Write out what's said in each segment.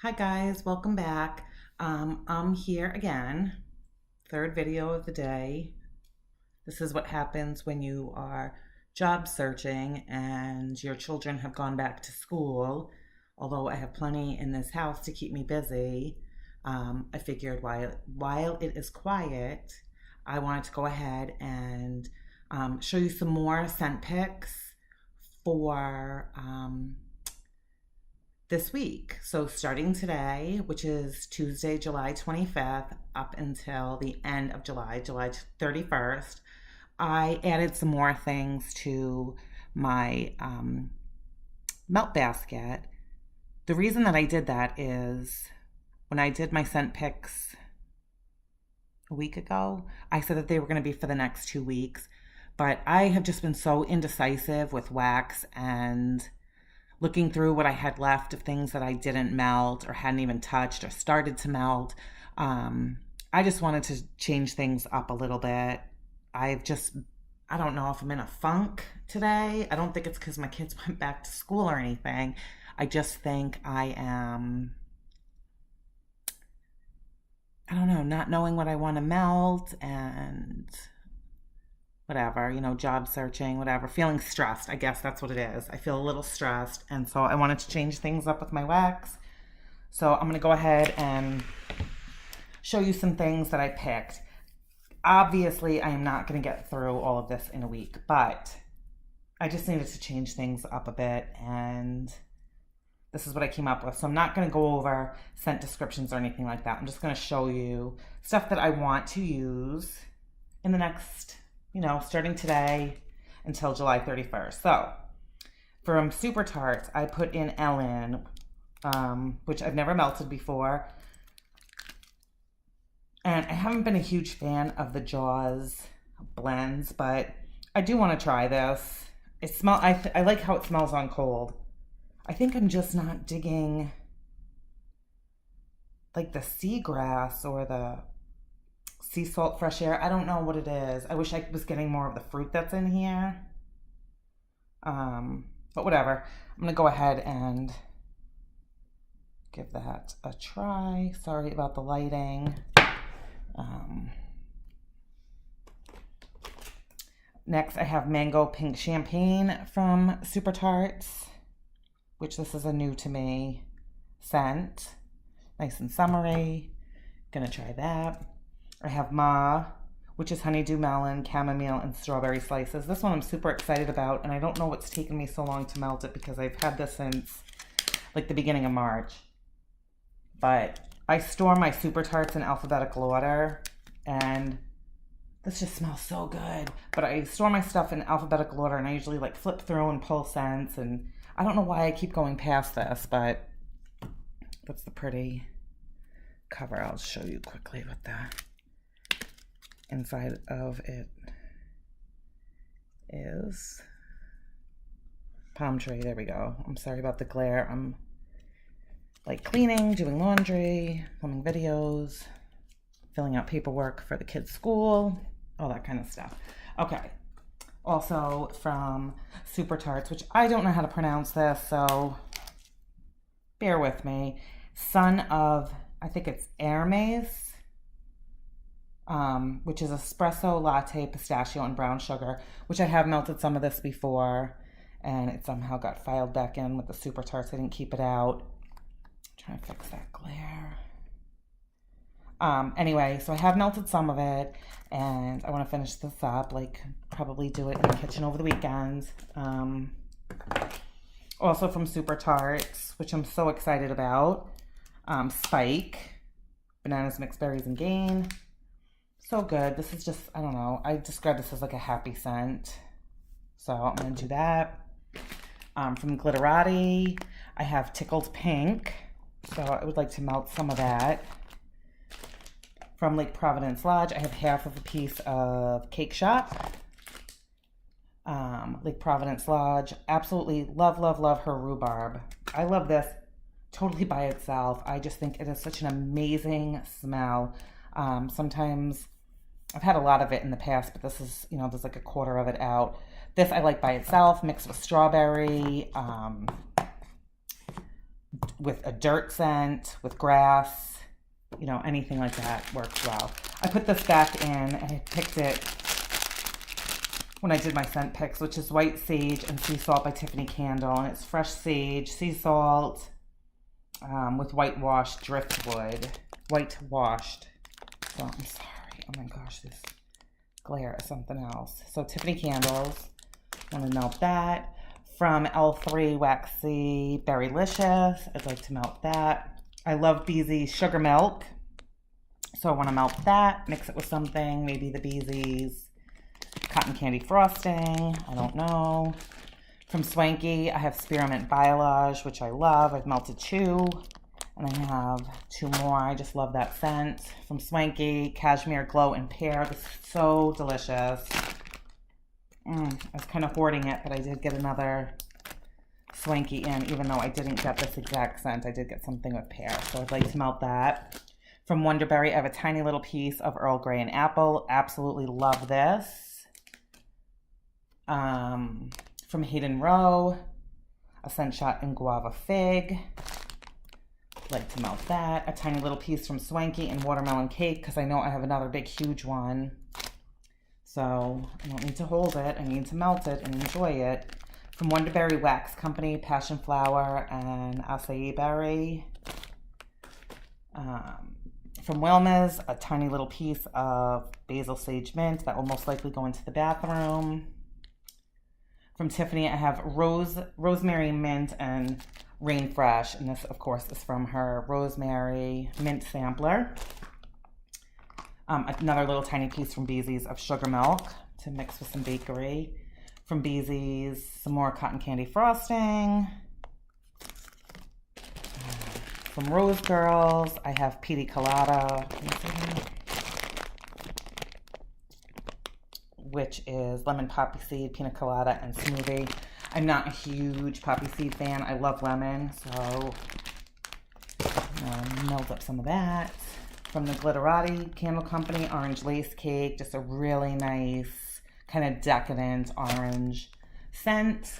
Hi guys, welcome back. I'm here again, third video of the day. This is what happens when you are job searching and your children have gone back to school. Although I have plenty in this house to keep me busy, I figured while it is quiet, I wanted to go ahead and show you some more scent picks for this week. So starting today, which is Tuesday, July 25th, up until the end of July 31st, I added some more things to my melt basket. The reason that I did that is when I did my scent picks a week ago, I said that they were going to be for the next 2 weeks, but I have just been so indecisive with wax and looking through what I had left of things that I didn't melt or hadn't even touched or started to melt. I just wanted to change things up a little bit. I don't know if I'm in a funk today. I don't think it's because my kids went back to school or anything. I just think I am, I don't know, not knowing what I want to melt and whatever, job searching, whatever, feeling stressed. I guess that's what it is. I feel a little stressed. And so I wanted to change things up with my wax. So I'm going to go ahead and show you some things that I picked. Obviously, I am not going to get through all of this in a week, but I just needed to change things up a bit. And this is what I came up with. So I'm not going to go over scent descriptions or anything like that. I'm just going to show you stuff that I want to use in the next starting today until July 31st. So from Super Tarts, I put in Ellen, which I've never melted before. And I haven't been a huge fan of the Jaws blends, but I do want to try this. I like how it smells on cold. I think I'm just not digging like the seagrass or the sea salt fresh air. I don't know what it is. I wish I was getting more of the fruit that's in here. But whatever. I'm going to go ahead and give that a try. Sorry about the lighting. Next, I have Mango Pink Champagne from Super Tarts, which this is a new to me scent. Nice and summery. Gonna try that. I have Ma, which is honeydew melon, chamomile, and strawberry slices. This one I'm super excited about, and I don't know what's taken me so long to melt it because I've had this since like the beginning of March. But I store my Super Tarts in alphabetical order, and this just smells so good. But I store my stuff in alphabetical order, and I usually like flip through and pull scents, and I don't know why I keep going past this, but that's the pretty cover. I'll show you quickly what the inside of it is. Palm tree, there we go. I'm sorry about the glare. I'm like cleaning, doing laundry, filming videos, filling out paperwork for the kids' school, all that kind of stuff. Okay. Also from Super Tarts, which I don't know how to pronounce this, so bear with me. Son of, I think it's Hermes, which is espresso latte, pistachio, and brown sugar, which I have melted some of this before, and it somehow got filed back in with the Super Tarts. I didn't keep it out. I'm trying to fix that glare. Anyway, so I have melted some of it, and I want to finish this up, like probably do it in the kitchen over the weekend. Also from Super Tarts, which I'm so excited about, Spike, bananas, mixed berries, and gain. So good. This is just, I don't know, I describe this as like a happy scent. So I'm going to do that. From Glitterati, I have Tickled Pink. So I would like to melt some of that. From Lake Providence Lodge, I have half of a piece of Cake Shop. Lake Providence Lodge. Absolutely love, love, love her rhubarb. I love this totally by itself. I just think it is such an amazing smell. Sometimes I've had a lot of it in the past, but this is, there's like a quarter of it out. This I like by itself, mixed with strawberry, with a dirt scent, with grass, you know, anything like that works well. I put this back in, and I picked it when I did my scent picks, which is White Sage and Sea Salt by Tiffany Candle. And it's fresh sage, sea salt, with whitewashed driftwood. Whitewashed. So I'm sorry. Oh my gosh, this glare is something else. So Tiffany Candles. Want to melt that. From L3 Waxy Berrylicious. I'd like to melt that. I love Beezy's Sugar Milk. So I want to melt that. Mix it with something. Maybe the Beezy's Cotton Candy Frosting. I don't know. From Swanky, I have Spearmint Biolage, which I love. I've melted 2. And I have 2 more. I just love that scent. From Swanky, Cashmere Glow and Pear. This is so delicious. I was kind of hoarding it, but I did get another Swanky in, even though I didn't get this exact scent. I did get something with pear, so I'd like to melt that. From Wonderberry, I have a tiny little piece of Earl Grey and Apple. Absolutely love this. From Hayden Row, a Scent Shot in Guava Fig. I'd like to melt that. A tiny little piece from Swanky in Watermelon Cake, because I know I have another big, huge one. So I don't need to hold it. I need to melt it and enjoy it. From Wonderberry Wax Company, Passion Flower and Acai Berry. From Wilma's, a tiny little piece of Basil Sage Mint that will most likely go into the bathroom. From Tiffany, I have Rosemary Mint and Rain Fresh. And this, of course, is from her Rosemary Mint Sampler. Another little tiny piece from Beezy's of Sugar Milk to mix with some bakery. From Beezy's, some more Cotton Candy Frosting. From Rose Girls, I have Pina Colada, which is lemon poppy seed, pina colada, and smoothie. I'm not a huge poppy seed fan. I love lemon, so melt up some of that. From the Glitterati Candle Company, Orange Lace Cake. Just a really nice, kind of decadent orange scent.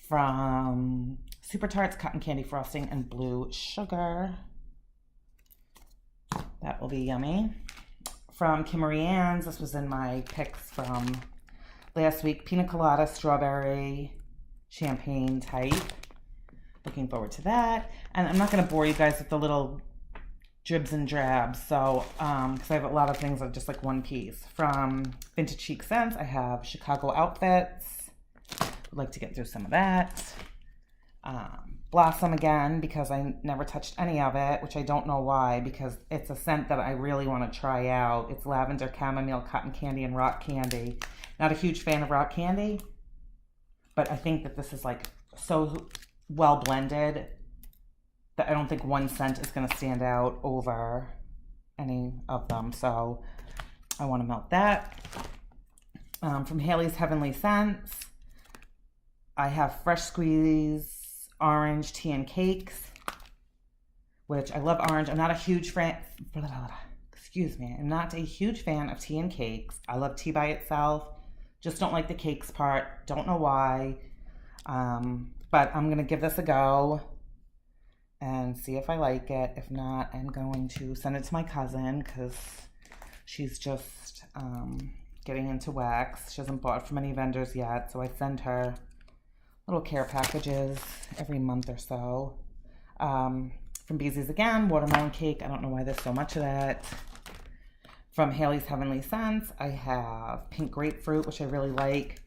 From Super Tarts, Cotton Candy Frosting, and Blue Sugar. That will be yummy. From Kimmery Ann's, this was in my picks from last week. Pina Colada, Strawberry, Champagne type. Looking forward to that. And I'm not going to bore you guys with the little dribs and drabs, so because I have a lot of things of just like one piece. From Vintage Chic Scents, I have Chicago Outfits. I'd like to get through some of that. Blossom again, because I never touched any of it, which I don't know why, because it's a scent that I really want to try out. It's lavender, chamomile, cotton candy, and rock candy. Not a huge fan of rock candy, but I think that this is like so well blended that I don't think one scent is going to stand out over any of them. So I want to melt that. From Haley's Heavenly Scents, I have Fresh Squeeze Orange Tea and Cakes, which I love orange. I'm not a huge fan, I'm not a huge fan of tea and cakes. I love tea by itself. Just don't like the cakes part. Don't know why. But I'm going to give this a go and see if I like it. If not, I'm going to send it to my cousin because she's just getting into wax. She hasn't bought from any vendors yet, so I send her little care packages every month or so. From Beezy's again, Watermelon Cake. I don't know why there's so much of that. From Haley's Heavenly Scents, I have Pink Grapefruit, which I really like.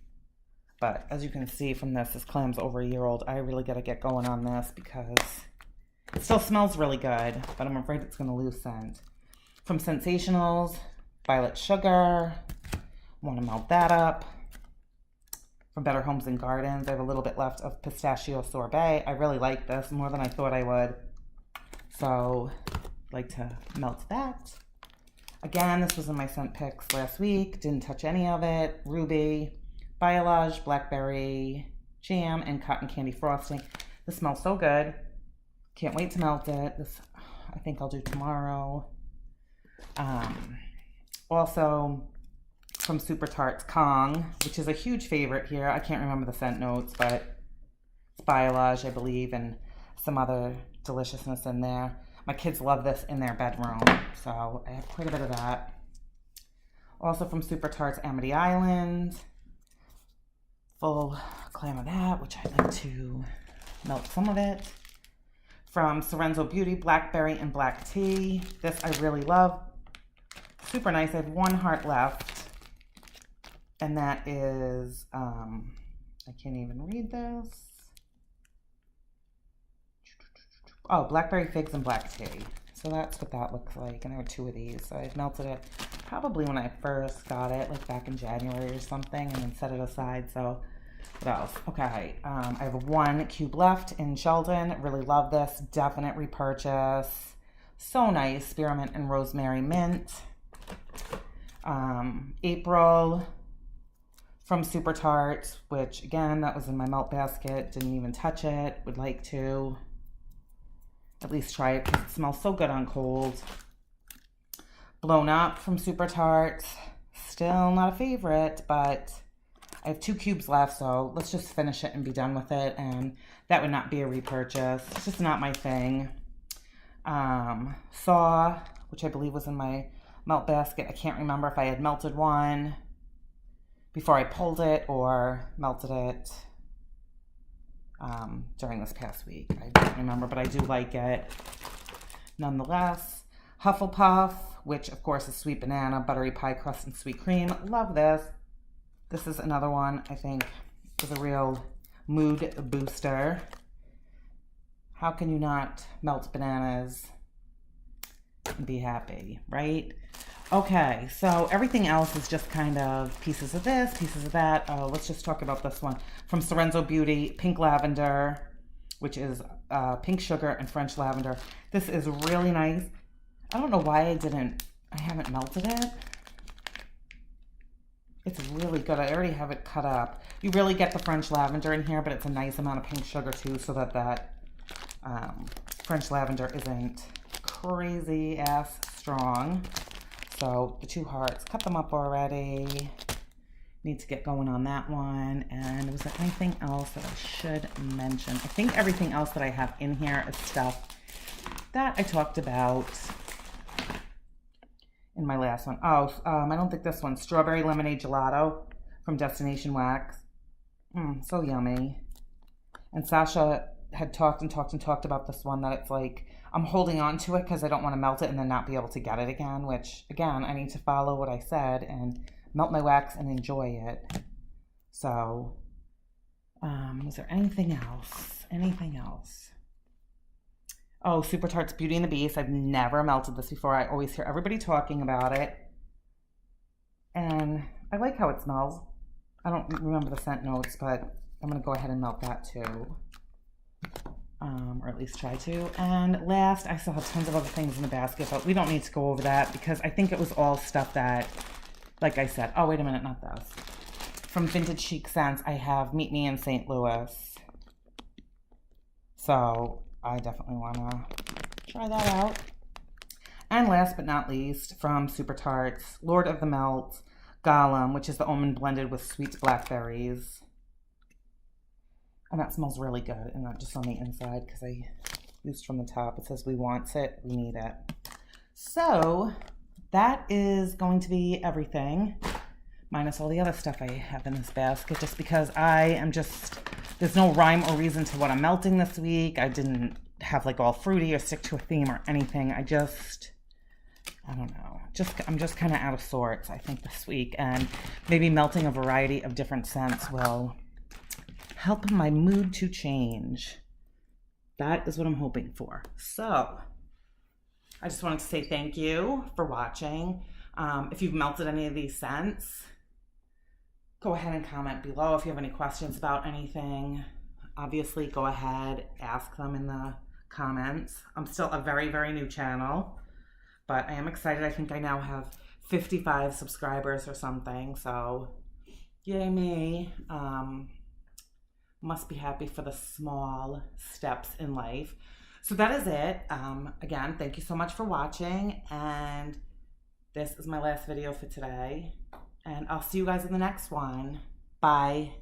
But as you can see from this clam's over a year old. I really got to get going on this because it still smells really good, but I'm afraid it's going to lose scent. From Sensationals, Violet Sugar. Want to melt that up. From Better Homes and Gardens, I have a little bit left of Pistachio Sorbet. I really like this more than I thought I would. So, I'd like to melt that. Again, this was in my scent picks last week. Didn't touch any of it. Ruby, Biolage, Blackberry Jam, and Cotton Candy Frosting. This smells so good. Can't wait to melt it. This, I think I'll do tomorrow. Also, from Super Tarts, Kong, which is a huge favorite here. I can't remember the scent notes, but it's Biolage, I believe, and some other deliciousness in there. My kids love this in their bedroom, so I have quite a bit of that. Also from Super Tarts, Amity Island. Full clam of that, which I'd like to melt some of it. From Sorenzo Beauty, Blackberry and Black Tea. This I really love. Super nice. I have one heart left. And that is, I can't even read this. Oh, Blackberry Figs and Black Tea. So that's what that looks like. And there are two of these. So I've melted it probably when I first got it, like back in January or something, and then set it aside. So what else? Okay, I have one cube left in Sheldon. Really love this. Definite repurchase. So nice. Spearmint and rosemary mint. April from Super Tarts, which again, that was in my melt basket. Didn't even touch it. Would like to at least try it because it smells so good on cold. Blown Up from Super Tarts. Still not a favorite, but I have 2 cubes left, so let's just finish it and be done with it. And that would not be a repurchase. It's just not my thing. Saw, which I believe was in my melt basket. I can't remember if I had melted one before I pulled it or melted it during this past week. I don't remember, but I do like it nonetheless. Hufflepuff, which of course is sweet banana, buttery pie crust, and sweet cream. Love this. This is another one I think is a real mood booster. How can you not melt bananas and be happy, right? Okay, so everything else is just kind of pieces of this, pieces of that. Let's just talk about this one. From Sorenzo Beauty, Pink Lavender, which is pink sugar and French lavender. This is really nice. I don't know why I haven't melted it. It's really good. I already have it cut up. You really get the French lavender in here, but it's a nice amount of pink sugar too, so that French lavender isn't crazy ass strong. So the 2 hearts, cut them up already. Need to get going on that one. And was there anything else that I should mention? I think everything else that I have in here is stuff that I talked about in my last one. Oh, I don't think this one. Strawberry Lemonade Gelato from Destination Wax. So yummy. And Sasha had talked about this one, that it's like, I'm holding on to it because I don't want to melt it and then not be able to get it again, which, again, I need to follow what I said and melt my wax and enjoy it. So, is there anything else? Anything else? Oh, Super Tarts Beauty and the Beast. I've never melted this before. I always hear everybody talking about it. And I like how it smells. I don't remember the scent notes, but I'm going to go ahead and melt that too. Or at least try to. And last, I still have tons of other things in the basket, but we don't need to go over that because I think it was all stuff that, like I said, oh, wait a minute, not this. From Vintage Chic Scents, I have Meet Me in St. Louis. So I definitely want to try that out. And last but not least, from Super Tarts, Lord of the Melt, Gollum, which is the almond blended with sweet blackberries. And that smells really good, and not just on the inside, because I used from the top. It says we want it, we need it. So that is going to be everything, minus all the other stuff I have in this basket, just because there's no rhyme or reason to what I'm melting this week. I didn't have like all fruity or stick to a theme or anything. I don't know. I'm just kind of out of sorts, I think, this week, and maybe melting a variety of different scents will help my mood to change. That is what I'm hoping for. So I just wanted to say thank you for watching. If you've melted any of these scents, go ahead and comment below. If you have any questions about anything, obviously go ahead, ask them in the comments. I'm still a very, very new channel, but I am excited. I think I now have 55 subscribers or something, so yay me. Must be happy for the small steps in life. So that is it. Again, thank you so much for watching, and this is my last video for today, and I'll see you guys in the next one. Bye.